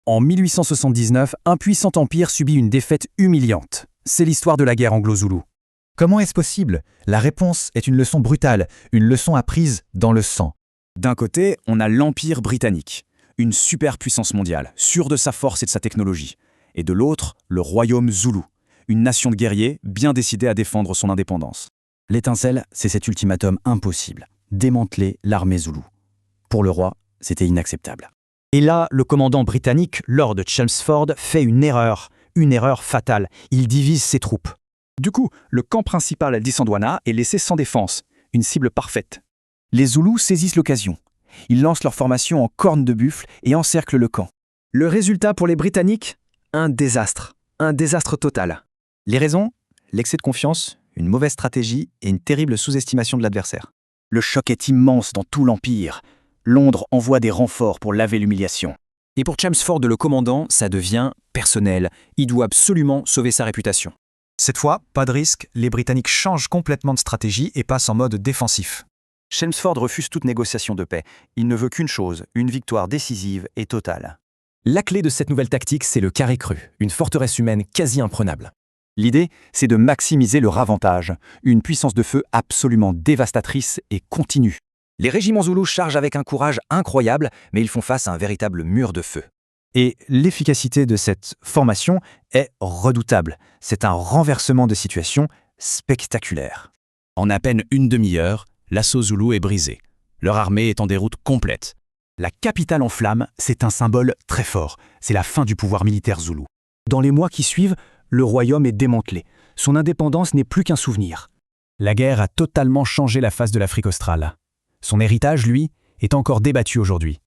En 1879, un puissant empire subit une défaite humiliante. C'est l'histoire de la guerre anglo-zoulou. Comment est-ce possible? La réponse est une leçon brutale, une leçon apprise dans le sang. D'un côté, on a l'Empire britannique, une superpuissance mondiale, sûre de sa force et de sa technologie. Et de l'autre, le royaume zoulou, une nation de guerriers bien décidée à défendre son indépendance. L'étincelle, c'est cet ultimatum impossible. Démanteler l'armée zoulou. Pour le roi, c'était inacceptable. Et là, le commandant britannique, Lord Chelmsford, fait une erreur fatale. Il divise ses troupes. Du coup, le camp principal d'Isandwana est laissé sans défense, une cible parfaite. Les Zoulous saisissent l'occasion. Ils lancent leur formation en corne de buffle et encerclent le camp. Le résultat pour les Britanniques? Un désastre total. Les raisons? L'excès de confiance, une mauvaise stratégie et une terrible sous-estimation de l'adversaire. Le choc est immense dans tout l'Empire. Londres envoie des renforts pour laver l'humiliation. Et pour Chelmsford, le commandant, ça devient personnel. Il doit absolument sauver sa réputation. Cette fois, pas de risque, les Britanniques changent complètement de stratégie et passent en mode défensif. Chelmsford refuse toute négociation de paix. Il ne veut qu'une chose, une victoire décisive et totale. La clé de cette nouvelle tactique, c'est le carré cru, une forteresse humaine quasi imprenable. L'idée, c'est de maximiser leur avantage, une puissance de feu absolument dévastatrice et continue. Les régiments zoulous chargent avec un courage incroyable, mais ils font face à un véritable mur de feu. Et l'efficacité de cette formation est redoutable. C'est un renversement de situation spectaculaire. En à peine une demi-heure, l'assaut zoulou est brisé. Leur armée est en déroute complète. La capitale en flammes, c'est un symbole très fort. C'est la fin du pouvoir militaire zoulou. Dans les mois qui suivent, le royaume est démantelé. Son indépendance n'est plus qu'un souvenir. La guerre a totalement changé la face de l'Afrique australe. Son héritage, lui, est encore débattu aujourd'hui.